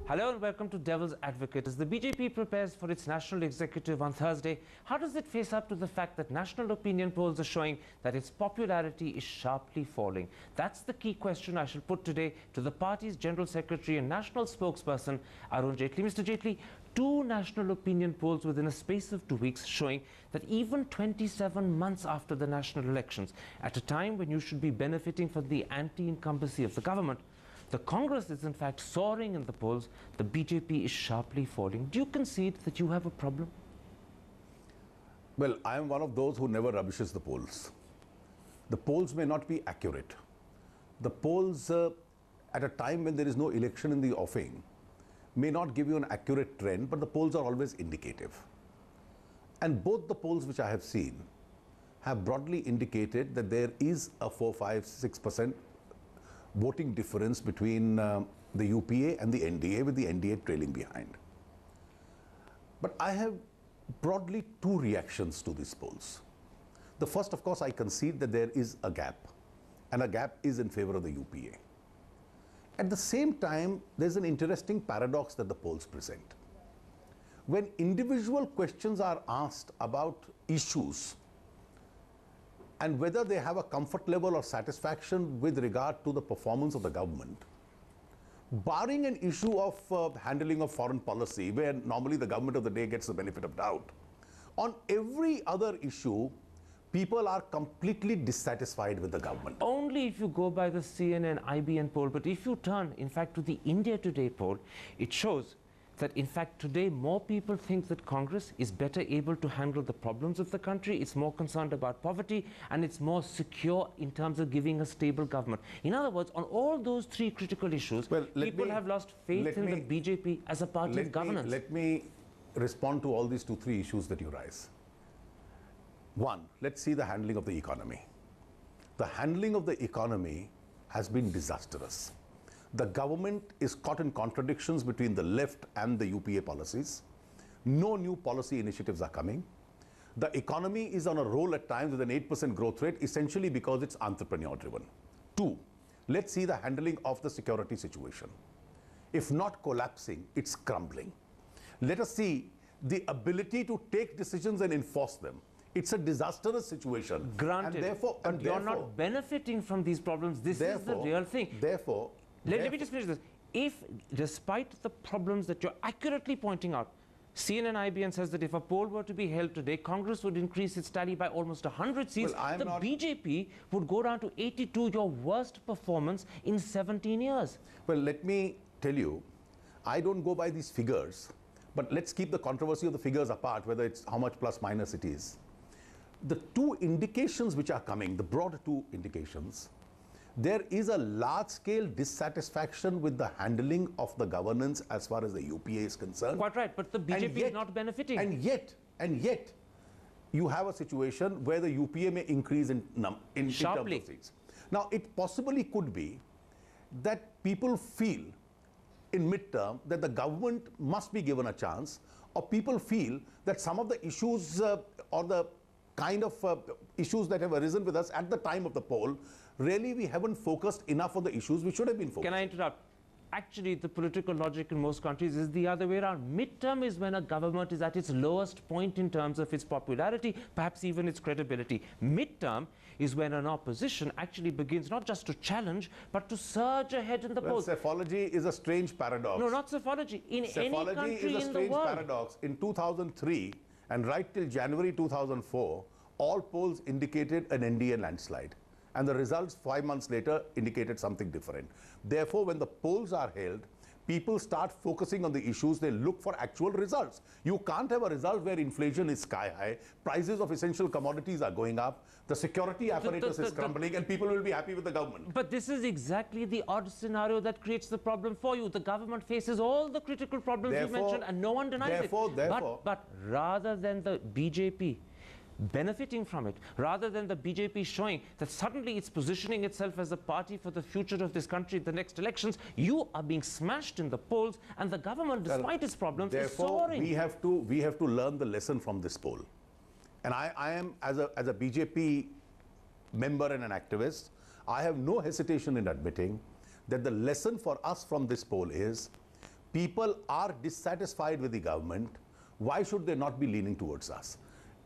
Hello and welcome to Devil's Advocate. As the BJP prepares for its national executive on Thursday, how does it face up to the fact that national opinion polls are showing that its popularity is sharply falling? That's the key question I shall put today to the party's General Secretary and national spokesperson, Arun Jaitley. Mr. Jaitley, two national opinion polls within a space of 2 weeks showing that even 27 months after the national elections, at a time when you should be benefiting from the anti-incumbency of the government, the Congress is in fact soaring in the polls, the BJP is sharply falling. Do you concede that you have a problem? Well, I am one of those who never rubbishes the polls. The polls may not be accurate. The polls, at a time when there is no election in the offing, may not give you an accurate trend, but the polls are always indicative. And both the polls which I have seen have broadly indicated that there is a 4, 5, 6% voting difference between the UPA and the NDA, with the NDA trailing behind. But I have broadly two reactions to these polls. The first, of course, I concede that there is a gap, and a gap is in favor of the UPA. At the same time, there's an interesting paradox that the polls present. When individual questions are asked about issues and whether they have a comfort level or satisfaction with regard to the performance of the government, barring an issue of handling of foreign policy, where normally the government of the day gets the benefit of doubt, on every other issue, people are completely dissatisfied with the government. Only if you go by the CNN IBN poll, but if you turn, in fact, to the India Today poll, it shows that, in fact, today more people think that Congress is better able to handle the problems of the country, it's more concerned about poverty, and it's more secure in terms of giving a stable government. In other words, on all those three critical issues, people have lost faith in the BJP as a party of governance. Let me respond to all these 2-3 issues that you raise. One, let's see the handling of the economy. The handling of the economy has been disastrous. The government is caught in contradictions between the left and the UPA policies. No new policy initiatives are coming. The economy is on a roll at times with an 8% growth rate, essentially because it's entrepreneur driven. Two, let's see the handling of the security situation. If not collapsing, it's crumbling. Let us see the ability to take decisions and enforce them. It's a disastrous situation. Granted, but you're not benefiting from these problems. This is the real thing. Let me just finish this. If, despite the problems that you're accurately pointing out, CNN IBN says that if a poll were to be held today, Congress would increase its tally by almost 100 seats. The BJP would go down to 82, your worst performance in 17 years. Well, let me tell you, I don't go by these figures, but let's keep the controversy of the figures apart, whether it's how much plus minus it is. The two indications which are coming, the broad two indications, there is a large-scale dissatisfaction with the handling of the governance as far as the UPA is concerned. Quite right, but the BJP is not benefiting. And yet, you have a situation where the UPA may increase in terms of seats. Now, it possibly could be that people feel in midterm that the government must be given a chance, or people feel that some of the issues or the kind of issues that have arisen with us at the time of the poll, really we haven't focused enough on the issues we should have been focused. Can I interrupt? Actually, the political logic in most countries is the other way around. Midterm is when a government is at its lowest point in terms of its popularity, perhaps even its credibility. Midterm is when an opposition actually begins not just to challenge, but to surge ahead in the polls. Psephology is a strange paradox. No, not psephology. In any country in the world. Psephology is a strange paradox. In 2003, and right till January 2004, all polls indicated an NDA landslide. And the results 5 months later indicated something different. Therefore, when the polls are held, people start focusing on the issues, they look for actual results. You can't have a result where inflation is sky high, prices of essential commodities are going up, the security apparatus is crumbling, and people will be happy with the government. But this is exactly the odd scenario that creates the problem for you. The government faces all the critical problems you mentioned, and no one denies it. But rather than the BJP benefiting from it, rather than the BJP showing that suddenly it's positioning itself as a party for the future of this country at the next elections, you are being smashed in the polls, and the government, despite its problems, is soaring. We have to learn the lesson from this poll. And I am, as a BJP member and an activist, I have no hesitation in admitting that the lesson for us from this poll is people are dissatisfied with the government, why should they not be leaning towards us?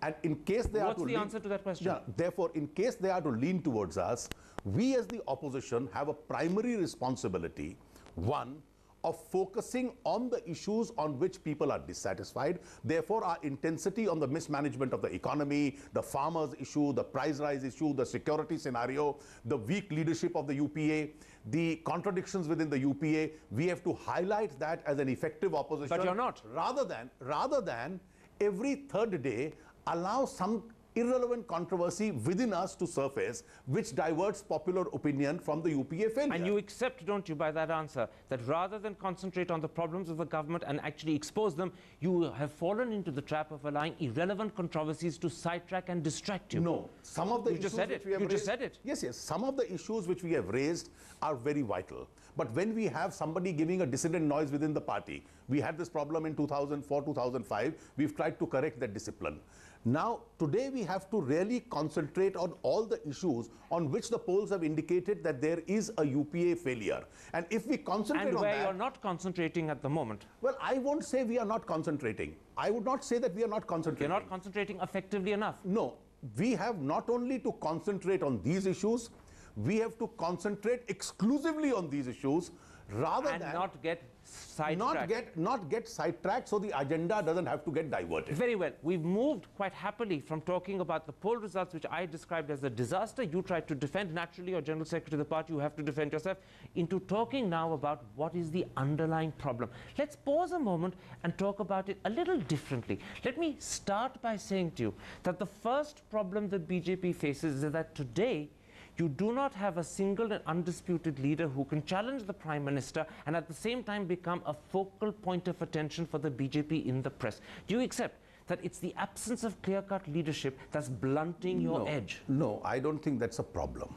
And in case they are to What's the answer to that question? Yeah, therefore, in case they are to lean towards us, we as the opposition have a primary responsibility, one, of focusing on the issues on which people are dissatisfied. Therefore, our intensity on the mismanagement of the economy, the farmers' issue, the price rise issue, the security scenario, the weak leadership of the UPA, the contradictions within the UPA, we have to highlight that as an effective opposition. But you're not. Rather than every third day allow some irrelevant controversy within us to surface, which diverts popular opinion from the UPA failure. And you accept, don't you, by that answer, that rather than concentrate on the problems of the government and actually expose them, you have fallen into the trap of allowing irrelevant controversies to sidetrack and distract you? No. Some of the issues which we have raised... You just said it. Yes, yes. Some of the issues which we have raised are very vital. But when we have somebody giving a dissident noise within the party, we had this problem in 2004, 2005, we've tried to correct that discipline. Now, today we have to really concentrate on all the issues on which the polls have indicated that there is a UPA failure. And if we concentrate on that... And where you're not concentrating at the moment. Well, I won't say we are not concentrating. I would not say that we are not concentrating. You're not concentrating effectively enough. No. We have not only to concentrate on these issues, we have to concentrate exclusively on these issues rather than... And not get sidetracked. Not get sidetracked so the agenda doesn't have to get diverted. Very well. We've moved quite happily from talking about the poll results, which I described as a disaster. You tried to defend, naturally, your General Secretary of the party, you have to defend yourself, into talking now about what is the underlying problem. Let's pause a moment and talk about it a little differently. Let me start by saying to you that the first problem that BJP faces is that today, you do not have a single and undisputed leader who can challenge the Prime Minister and at the same time become a focal point of attention for the BJP in the press. Do you accept that it's the absence of clear-cut leadership that's blunting your edge? No, I don't think that's a problem.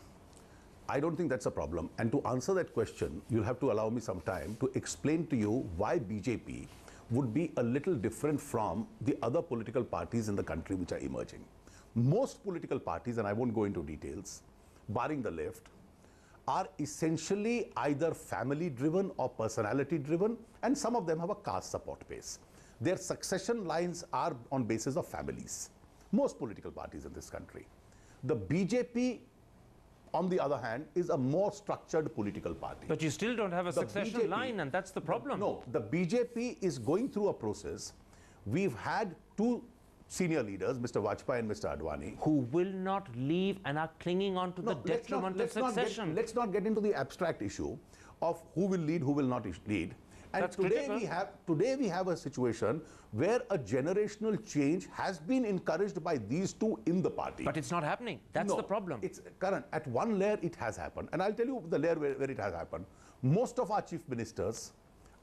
I don't think that's a problem. And to answer that question, you'll have to allow me some time to explain to you why BJP would be a little different from the other political parties in the country which are emerging. Most political parties, and I won't go into details, barring the left, are essentially either family-driven or personality-driven, and some of them have a caste support base. Their succession lines are on basis of families. Most political parties in this country. The BJP, on the other hand, is a more structured political party. But you still don't have a succession line, and that's the problem. No, the BJP is going through a process. We've had two senior leaders, Mr. Vajpayee and Mr. Advani, who will not leave and are clinging on to the detriment of succession. Let's not get into the abstract issue of who will lead, who will not lead. And That's today critical. we have a situation where a generational change has been encouraged by these two in the party. But it's not happening. That's the problem. It's current. At one layer it has happened. And I'll tell you the layer where it has happened. Most of our chief ministers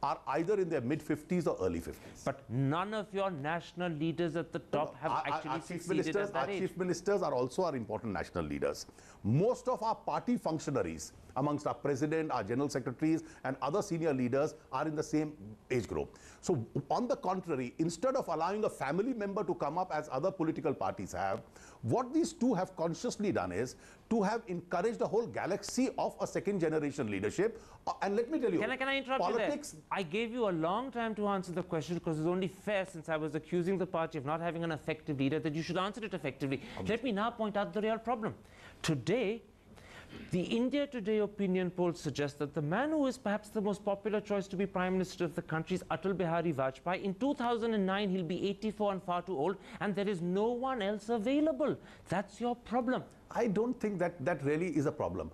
are either in their mid-50s or early 50s. But none of your national leaders at the top have actually succeeded at that age. Our chief ministers are also our important national leaders. Most of our party functionaries, amongst our president, our general secretaries, and other senior leaders are in the same age group. So, on the contrary, instead of allowing a family member to come up as other political parties have, what these two have consciously done is to have encouraged a whole galaxy of a second-generation leadership. And let me tell you, can I interrupt politics... you there? I gave you a long time to answer the question because it's only fair, since I was accusing the party of not having an effective leader, that you should answer it effectively. Let me now point out the real problem. Today, the India Today opinion polls suggest that the man who is perhaps the most popular choice to be Prime Minister of the country is Atal Bihari Vajpayee. In 2009, he'll be 84 and far too old, and there is no one else available. That's your problem. I don't think that really is a problem.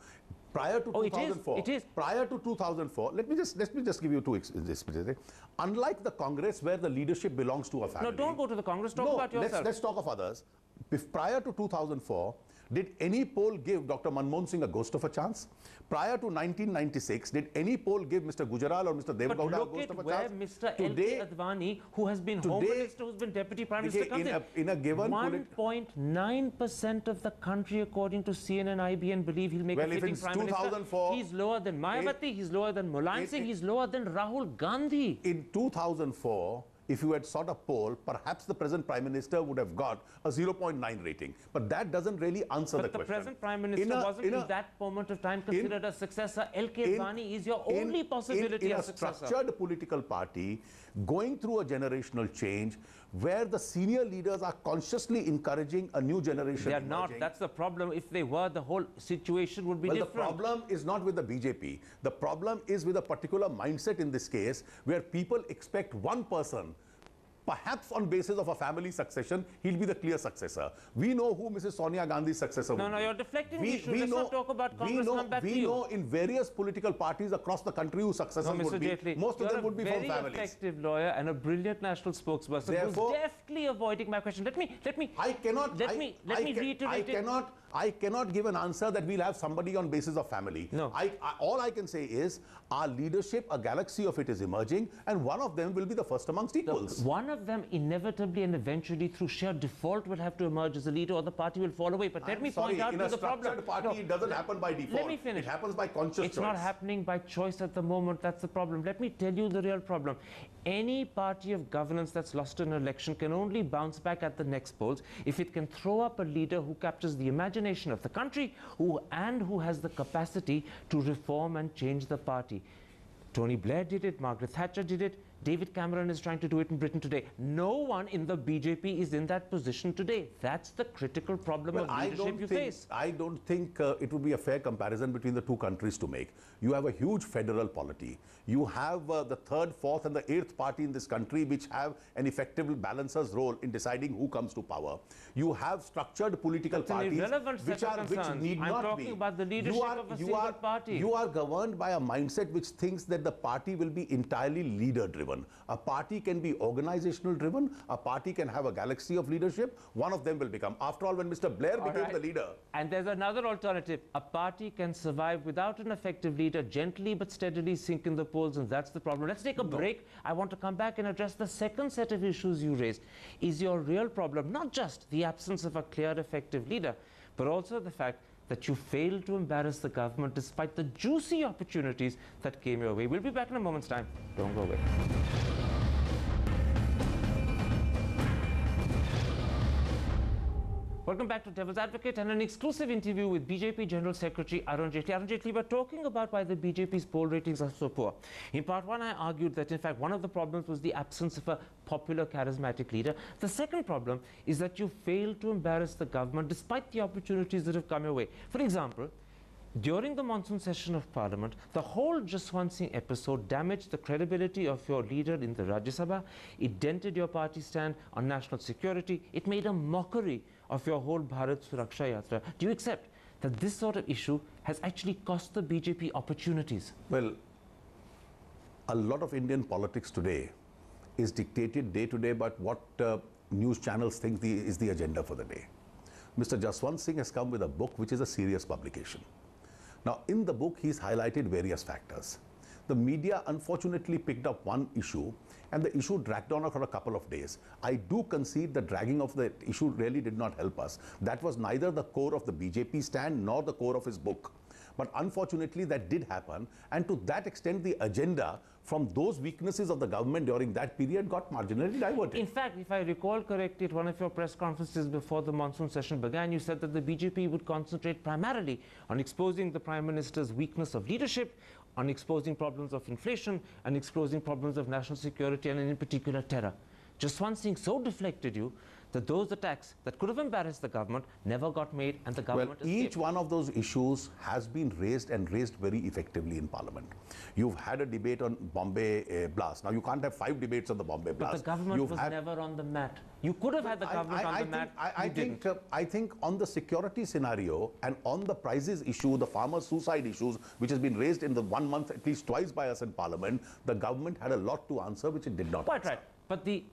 Prior to 2004, it is. Prior to 2004, let me just give you two experiences. Unlike the Congress, where the leadership belongs to a family. No, don't go to the Congress. Talk about yourself. Let's talk of others. Prior to 2004, did any poll give Dr. Manmohan Singh a ghost of a chance? Prior to 1996, did any poll give Mr. Gujaral or Mr. Deve Gowda a ghost of a chance? Mr. L.K. Advani, who has been Home Minister, who's been Deputy Prime Minister, comes in a given 1.9% of the country, according to CNN IBN, believe he'll make a sitting Prime Minister. He's lower than Mayawati, he's lower than Mulayam Singh, he's lower than Rahul Gandhi. In 2004, if you had sought a poll, perhaps the present Prime Minister would have got a 0.9 rating. But that doesn't really answer the question. But the present Prime Minister wasn't in that moment of time considered a successor. L.K. Advani is your only possibility of successor. In a structured political party, going through a generational change, where the senior leaders are consciously encouraging a new generation. They are not. That's the problem. If they were, the whole situation would be different. The problem is not with the BJP. The problem is with a particular mindset in this case, where people expect one person, perhaps on basis of a family succession, he'll be the clear successor. We know who Mrs. Sonia Gandhi's successor will be. No, you're deflecting the issue. Let's not talk about Congress. We know in various political parties across the country who successors would be. Jaitley, most of them would be from families. You're a very effective lawyer and a brilliant national spokesperson who's deftly avoiding my question. Let me reiterate it. I cannot give an answer that we'll have somebody on basis of family. No. All I can say is our leadership, a galaxy of it is emerging, and one of them will be the first amongst equals. One of them inevitably and eventually through sheer default will have to emerge as a leader, or the party will fall away. But let me point out the problem. In a structured party, it doesn't happen by default. Let me finish. It happens by conscious choice. It's not happening by choice at the moment. That's the problem. Let me tell you the real problem. Any party of governance that's lost an election can only bounce back at the next polls if it can throw up a leader who captures the imagination of the country who has the capacity to reform and change the party. Tony Blair did it, Margaret Thatcher did it, David Cameron is trying to do it in Britain today. No one in the BJP is in that position today. That's the critical problem of leadership you face. I don't think it would be a fair comparison between the two countries to make. You have a huge federal polity. You have the third, fourth and the eighth party in this country which have an effective balancer's role in deciding who comes to power. You have structured political parties which need not be. I'm talking about the leadership of a single party. You are governed by a mindset which thinks that the party will be entirely leader-driven. A party can be organizational driven, a party can have a galaxy of leadership, one of them will become. After all, when Mr. Blair became the leader. And there's another alternative. A party can survive without an effective leader, gently but steadily sink in the polls, and that's the problem. Let's take a break. I want to come back and address the second set of issues you raised. Is your real problem not just the absence of a clear, effective leader, but also the fact that you failed to embarrass the government despite the juicy opportunities that came your way. We'll be back in a moment's time. Don't go away. Welcome back to Devil's Advocate and an exclusive interview with BJP General Secretary Arun Jaitley. Arun Jaitley, we're talking about why the BJP's poll ratings are so poor. In part one, I argued that, in fact, one of the problems was the absence of a popular, charismatic leader. The second problem is that you failed to embarrass the government despite the opportunities that have come your way. For example, during the monsoon session of Parliament, the whole Jaswant Singh episode damaged the credibility of your leader in the Rajya Sabha. It dented your party stand on national security. It made a mockery of your whole Bharat Suraksha Yatra. Do you accept that this sort of issue has actually cost the BJP opportunities? Well, a lot of Indian politics today is dictated day to day by what news channels think is the agenda for the day. Mr. Jaswant Singh has come with a book which is a serious publication. Now, in the book, he's highlighted various factors. The media unfortunately picked up one issue, and the issue dragged on for a couple of days. I do concede the dragging of the issue really did not help us. That was neither the core of the BJP stand nor the core of his book. But unfortunately, that did happen, and to that extent, the agenda from those weaknesses of the government during that period got marginally diverted. In fact, if I recall correctly, at one of your press conferences before the monsoon session began, you said that the BJP would concentrate primarily on exposing the Prime Minister's weakness of leadership, on exposing problems of inflation, and exposing problems of national security, and in particular terror. Jaswant Singh so deflected you that those attacks that could have embarrassed the government never got made, and the government escaped. Each one of those issues has been raised and raised very effectively in Parliament. You've had a debate on Bombay blast. Now, you can't have 5 debates on the Bombay blast. But the government was never on the mat. You could have had the government on the mat. I think on the security scenario and on the prices issue, the farmer suicide issues, which has been raised in the 1 month at least twice by us in Parliament, the government had a lot to answer, which it did not answer. Right. But the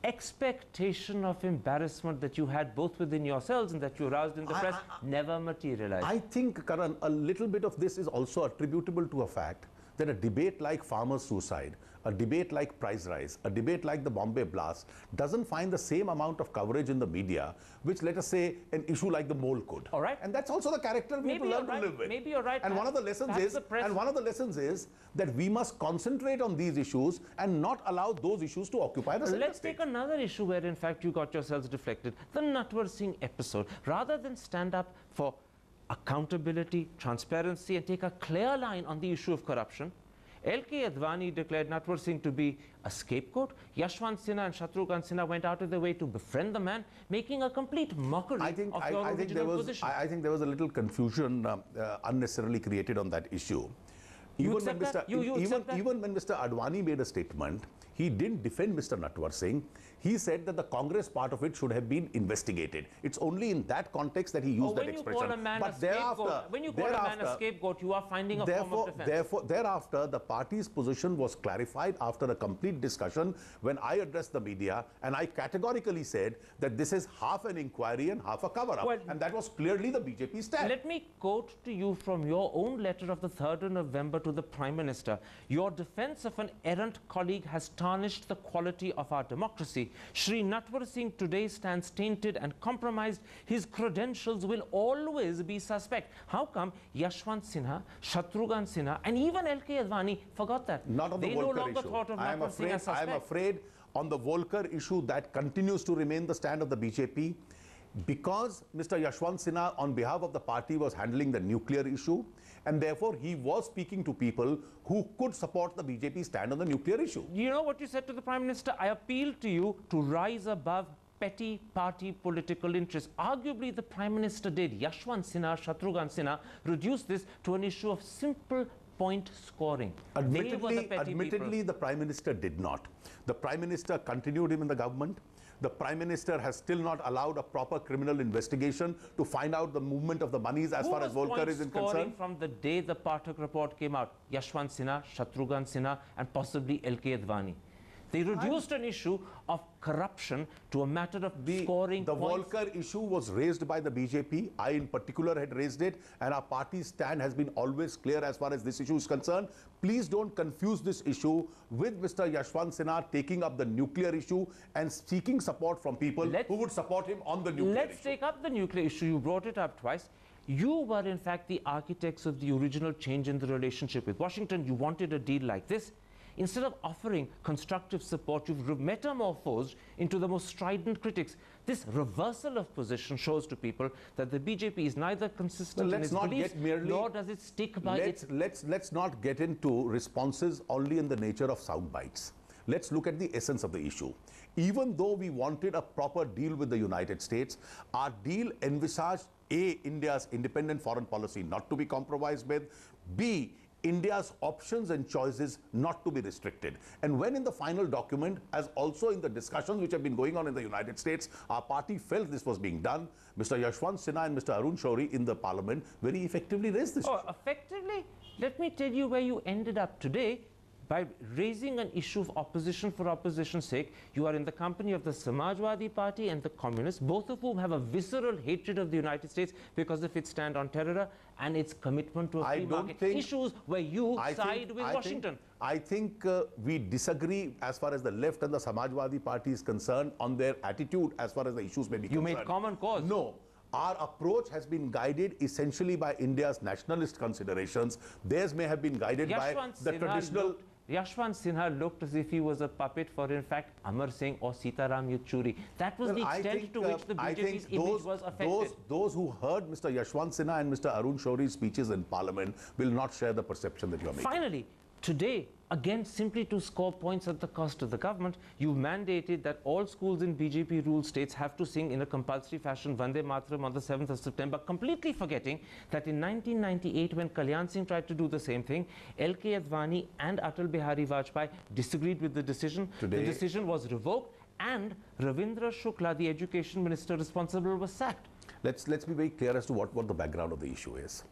expectation of embarrassment that you had both within yourselves and that you aroused in the press never materialized. I think, Karan, a little bit of this is also attributable to a fact that a debate like farmer suicide, a debate like price rise, a debate like the Bombay blast doesn't find the same amount of coverage in the media, which, let us say, an issue like the mole could. All right. And that's also the character we have to learn to live with. Maybe you're right. And one of the lessons is that we must concentrate on these issues and not allow those issues to occupy the center Let's stage. take another issue where, in fact, you got yourselves deflected. The Natwar Singh episode. Rather than stand up for accountability, transparency, and take a clear line on the issue of corruption, L.K. Advani declared Natwar Singh to be a scapegoat. Yashwant Sinha and Shatrughan Sinha went out of their way to befriend the man, making a complete mockery of your original position. I think there was a little confusion unnecessarily created on that issue. Even when Mr. Advani made a statement, he didn't defend Mr. Natwar Singh. He said that the Congress part of it should have been investigated. It's only in that context that he used that expression. When you call a man a scapegoat, you are finding a form of defense. Thereafter, the party's position was clarified after a complete discussion when I addressed the media, and I categorically said that this is half an inquiry and half a cover-up. Well, and that was clearly the BJP stand. Let me quote to you from your own letter of the 3rd of November to the Prime Minister. Your defense of an errant colleague has tarnished the quality of our democracy. Shri Natwar Singh today stands tainted and compromised. His credentials will always be suspect. How come Yashwant Sinha, Shatrughan Sinha, and even L.K. Advani forgot that? Not on the Volcker issue. I am afraid on the Volcker issue that continues to remain the stand of the BJP. Because Mr. Yashwant Sinha, on behalf of the party, was handling the nuclear issue, and therefore he was speaking to people who could support the BJP stand on the nuclear issue. You know what you said to the Prime Minister? I appeal to you to rise above petty party political interests. Arguably, the Prime Minister did. Yashwant Sinha, Shatrughan Sinha reduced this to an issue of simple point scoring. Admittedly, the Prime Minister did not. The Prime Minister continued him in the government. The Prime Minister has still not allowed a proper criminal investigation to find out the movement of the monies as far as Volcker is concerned. From the day the Pathak report came out, Yashwant Sinha, Shatrughan Sinha, and possibly L.K. Advani. They reduced an issue of corruption to a matter of scoring The points. Volcker issue was raised by the BJP. I, in particular, had raised it, and our party's stand has been always clear as far as this issue is concerned. Please don't confuse this issue with Mr. Yashwant Sinha taking up the nuclear issue and seeking support from people who would support him on the nuclear issue. Let's take up the nuclear issue. You brought it up twice. You were, in fact, the architects of the original change in the relationship with Washington. You wanted a deal like this. Instead of offering constructive support, you've metamorphosed into the most strident critics. This reversal of position shows to people that the BJP is neither consistent in its beliefs, nor does it stick by it. Let's not get into responses only in the nature of sound bites. Let's look at the essence of the issue. Even though we wanted a proper deal with the United States, our deal envisaged A, India's independent foreign policy not to be compromised with, B, India's options and choices not to be restricted. And when in the final document, as also in the discussions which have been going on in the United States, our party felt this was being done, Mr. Yashwant Sinha and Mr. Arun Jaitley in the parliament very effectively raised this issue. Effectively? Let me tell you where you ended up today. By raising an issue of opposition for opposition's sake, you are in the company of the Samajwadi Party and the Communists, both of whom have a visceral hatred of the United States because of its stand on terror and its commitment to a free market. Issues where you side with Washington. I think we disagree as far as the left and the Samajwadi Party is concerned on their attitude as far as the issues may be concerned. You made common cause. No. Our approach has been guided essentially by India's nationalist considerations. Theirs may have been guided by the traditional... Yashwant Sinha looked as if he was a puppet for, in fact, Amar Singh or Sitaram Yechuri. That was the extent to which the BJP's image was affected. Those who heard Mr. Yashwant Sinha and Mr. Arun Jaitley's speeches in Parliament will not share the perception that you are making. Finally, today, again, simply to score points at the cost of the government, you mandated that all schools in BJP-ruled states have to sing in a compulsory fashion Vande Mataram on the 7th of September, completely forgetting that in 1998, when Kalyan Singh tried to do the same thing, L.K. Advani and Atal Bihari Vajpayee disagreed with the decision. The decision was revoked, and Ravindra Shukla, the education minister responsible, was sacked. Let's be very clear as to what the background of the issue is.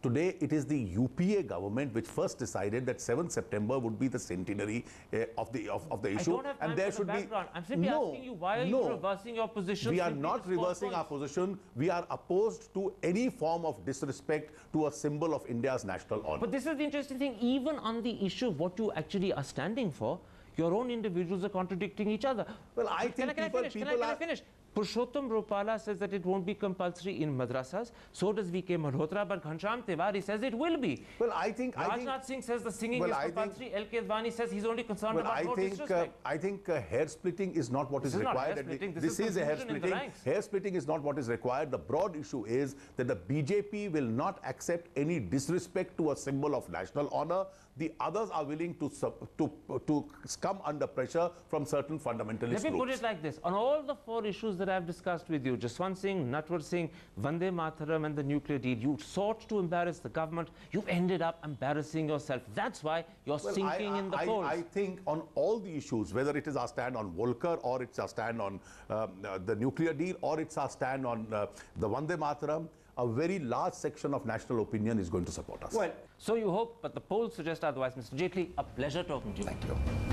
Today, it is the UPA government which first decided that 7th September would be the centenary of the issue. I don't have time for the background. I'm simply asking you, why are you reversing your position? We are not reversing our position. We are opposed to any form of disrespect to a symbol of India's national honor. But this is the interesting thing. Even on the issue of what you actually are standing for, your own individuals are contradicting each other. Well, I think Can I finish? Purushottam Rupala says that it won't be compulsory in madrasas. So does VK Malhotra, but Ghanshyam Tiwari says it will be. Well, I think Rajnath Singh says the singing is compulsory. LK Advani says he's only concerned about no disrespect. I think hair splitting is not what is required. This is a hair splitting. Hair splitting is not what is required. The broad issue is that the BJP will not accept any disrespect to a symbol of national honor. The others are willing to come under pressure from certain fundamentalist groups. Let me put it like this. On all the 4 issues that I've discussed with you, Jaswant Singh, Natwar Singh, Vande Mataram and the nuclear deal, you sought to embarrass the government. You've ended up embarrassing yourself. That's why you're sinking in the polls. I think on all the issues, whether it is our stand on Volker or it's our stand on the nuclear deal or it's our stand on the Vande Mataram, a very large section of national opinion is going to support us. Well, so you hope, but the polls suggest otherwise. Mr. Jaitley, a pleasure talking to you. Thank you.